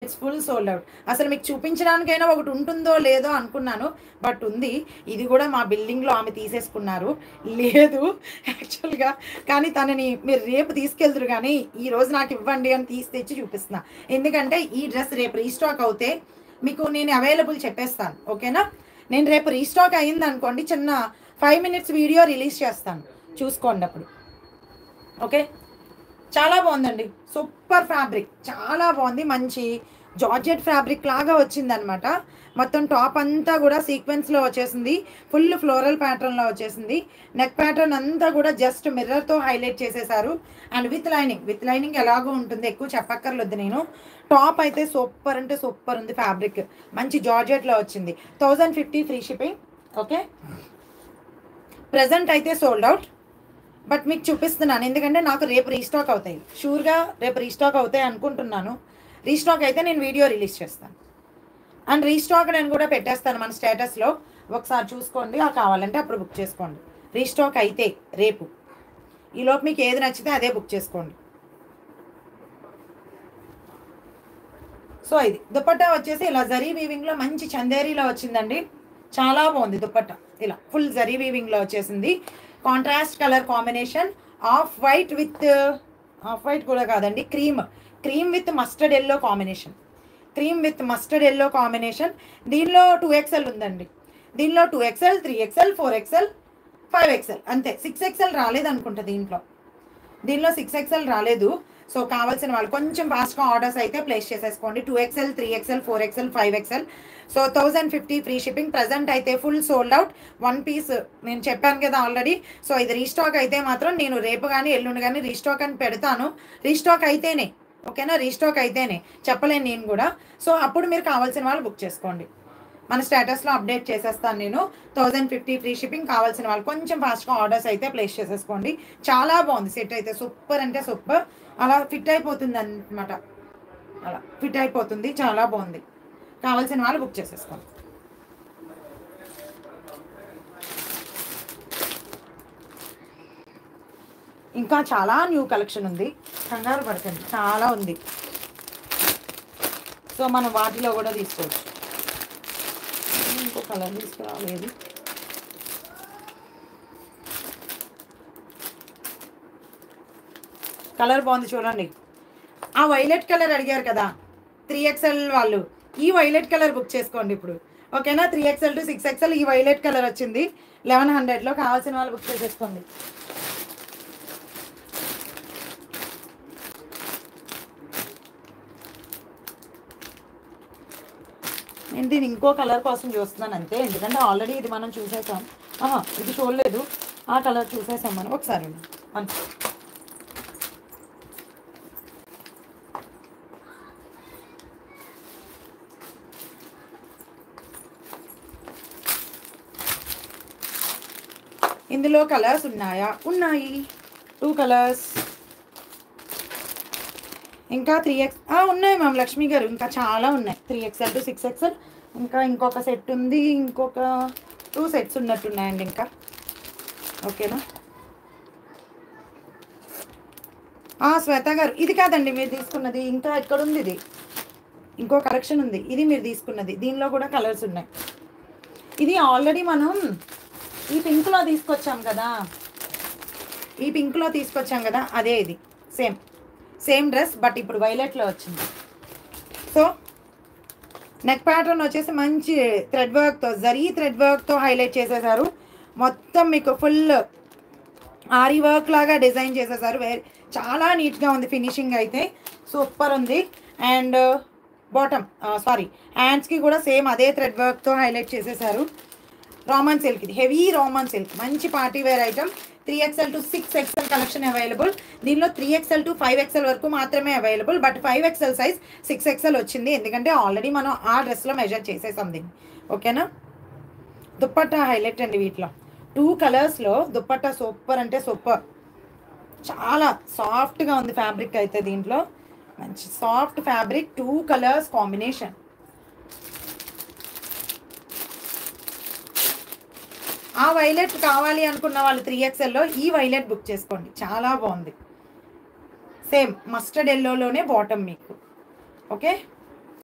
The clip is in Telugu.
It's full sold out. అసలు మీకు చూపించడానికైనా ఒకటి ఉంటుందో లేదో అనుకున్నాను, బట్ ఉంది. ఇది కూడా మా బిల్డింగ్లో ఆమె తీసేసుకున్నారు. లేదు యాక్చువల్గా, కానీ తనని మీరు రేపు తీసుకెళ్తురు కానీ ఈరోజు నాకు ఇవ్వండి అని తెచ్చి చూపిస్తున్నా. ఎందుకంటే ఈ డ్రెస్ రేపు రీస్టాక్ అవుతే మీకు నేను అవైలబుల్ చెప్పేస్తాను. ఓకేనా? నేను రేపు రీస్టాక్ అయ్యింది అనుకోండి, చిన్న 5 minutes వీడియో రిలీజ్ చేస్తాను, చూసుకోండి అప్పుడు. ఓకే, చాలా బాగుందండి. సూపర్ ఫ్యాబ్రిక్, చాలా బాగుంది. మంచి జార్జెట్ ఫ్యాబ్రిక్ లాగా వచ్చిందనమాట. మొత్తం టాప్ అంతా కూడా సీక్వెన్స్లో వచ్చేసింది. ఫుల్ ఫ్లోరల్ ప్యాటర్న్లో వచ్చేసింది. నెక్ ప్యాటర్న్ అంతా కూడా జస్ట్ మిర్రర్తో హైలైట్ చేసేసారు. అండ్ విత్ లైనింగ్ ఎలాగో ఉంటుంది, ఎక్కువ చెప్పక్కర్లేదు నేను. టాప్ అయితే సూపర్ అంటే సూపర్ ఉంది. ఫ్యాబ్రిక్ మంచి జార్జెట్లో వచ్చింది. 1050 ఫ్రీ షిప్పింగ్. ఓకే, ప్రజెంట్ అయితే సోల్డ్ అవుట్, బట్ మీకు చూపిస్తున్నాను ఎందుకంటే నాకు రేపు రీస్టాక్ అవుతాయి. షూర్గా రేపు రీస్టాక్ అవుతాయి అనుకుంటున్నాను. రీస్టాక్ అయితే నేను వీడియో రిలీజ్ చేస్తాను. అండ్ రీస్టాక్ నేను కూడా పెట్టేస్తాను మన స్టేటస్లో, ఒకసారి చూసుకోండి. కావాలంటే అప్పుడు బుక్ చేసుకోండి. రీస్టాక్ అయితే రేపు, ఈలోపు మీకు ఏది నచ్చితే అదే బుక్ చేసుకోండి. సో ఇది దుపట్టా వచ్చేసి ఇలా జరీ వీవింగ్లో మంచి చందేరీలో వచ్చిందండి. చాలా బాగుంది దుపట్టా. ఇలా ఫుల్ జరీ వీవింగ్లో వచ్చేసింది. Contrast colour combination, off white కూడా కాదండి, cream with mustard yellow combination. దీనిలో 2XL ఉందండి. దీనిలో 2XL, 3XL, 4XL, 5XL అంతే. 6XL రాలేదు అనుకుంటా దీనిలో 6XL రాలేదు. సో కావాల్సిన వాళ్ళు కొంచెం ఫాస్ట్గా ఆర్డర్స్ అయితే ప్లేస్ చేసేసుకోండి. 2XL, 3XL, 4XL, 5XL. So 1050 free shipping. Present అయితే ఫుల్ సోల్డ్ అవుట్. 1 piece నేను చెప్పాను కదా ఆల్రెడీ. సో ఇది రీస్టాక్ అయితే మాత్రం నేను రేపు కానీ ఎల్లుండి కానీ రీస్టాక్ అని పెడతాను. రీస్టాక్ అయితేనే, ఓకేనా? రీస్టాక్ అయితేనే చెప్పలేను నేను కూడా. సో అప్పుడు మీరు కావాల్సిన వాళ్ళు బుక్ చేసుకోండి. మన స్టేటస్లో అప్డేట్ చేసేస్తాను నేను. 1050 ఫ్రీ షిప్పింగ్. కావాల్సిన వాళ్ళు కొంచెం ఫాస్ట్గా ఆర్డర్స్ అయితే ప్లేస్ చేసేసుకోండి. చాలా బాగుంది సెట్ అయితే, సూపర్ అంటే సూపర్. అలా ఫిట్ అయిపోతుంది అనమాట, అలా ఫిట్ అయిపోతుంది. చాలా బాగుంది. కావాల్సిన వాళ్ళు బుక్ చేసేసుకోండి. ఇంకా చాలా న్యూ కలెక్షన్ ఉంది, కంగారు పడకండి, చాలా ఉంది. సో మనం వాటిలో కూడా తీసుకోవచ్చు. ఇంకో కలర్ తీసుకురాలేదు. కలర్ బాగుంది చూడండి. ఆ వైలెట్ కలర్ అడిగారు కదా 3XL వాళ్ళు, ఈ వైలెట్ కలర్ బుక్ చేసుకోండి ఇప్పుడు. ఓకేనా? 3XL to 6XL ఈ వైలెట్ కలర్ వచ్చింది 1100లో. కావాల్సిన వాళ్ళు బుక్ చేసేసుకోండి. నేను దీన్ని ఇంకో కలర్ కోసం చూస్తున్నాను అంతే, ఎందుకంటే ఆల్రెడీ ఇది మనం చూసేసాం. ఇది చూడలేదు, ఆ కలర్ చూసేసాం మనం. ఒకసారి ఇందులో కలర్స్ ఉన్నాయా? ఉన్నాయి, 2 కలర్స్. ఇంకా 3X ఉన్నాయి మ్యామ్ లక్ష్మి గారు, ఇంకా చాలా ఉన్నాయి. 3XL to 6XL. ఇంకా ఇంకొక సెట్ ఉంది, ఇంకొక 2 sets ఉన్నట్టున్నాయండి ఇంకా. ఓకేనా? శ్వేత గారు, ఇది కాదండి మీరు తీసుకున్నది, ఇంకా ఎక్కడుంది ఇది? ఇంకో కలెక్షన్ ఉంది, ఇది మీరు తీసుకున్నది. దీనిలో కూడా కలర్స్ ఉన్నాయి. ఇది ఆల్రెడీ మనం ఈ పింక్లో తీసుకొచ్చాం కదా, అదే ఇది. సేమ్ డ్రెస్, బట్ ఇప్పుడు వైలెట్లో వచ్చింది. సో నెక్ ప్యాటర్న్ వచ్చేసి మంచి థ్రెడ్ వర్క్తో, జరీ థ్రెడ్ వర్క్తో హైలైట్ చేసేసారు. మొత్తం మీకు ఫుల్ ఆరీ వర్క్ లాగా డిజైన్ చేసేసారు. చాలా నీట్గా ఉంది ఫినిషింగ్ అయితే, సూపర్ ఉంది. అండ్ హ్యాండ్స్కి కూడా సేమ్ అదే థ్రెడ్ వర్క్తో హైలైట్ చేసేసారు. రామన్ సిల్క్, ఇది హెవీ రామన్ సిల్క్, మంచి party wear item. 3XL to 6XL collection available. దీనిలో 3XL to 5XL వరకు మాత్రమే available, but 5XL size 6XL వచ్చింది, ఎందుకంటే ఆల్రెడీ మనం ఆ డ్రెస్లో మెజర్ చేసేసాం దీన్ని. ఓకేనా? దుప్పట్టా హైలైట్ అండి వీటిలో. 2 కలర్స్లో దుప్పట్టా సూపర్ అంటే సూపర్. చాలా సాఫ్ట్గా ఉంది ఫ్యాబ్రిక్ అయితే. దీంట్లో మంచి సాఫ్ట్ ఫ్యాబ్రిక్, 2 కలర్స్ కాంబినేషన్. ఆ వైలెట్ కావాలి అనుకున్న వాళ్ళు 3XLలో ఈ వైలెట్ బుక్ చేసుకోండి, చాలా బాగుంది. సేమ్ మస్టర్డ్ ఎల్లోలోనే బాటమ్ మీకు. ఓకే.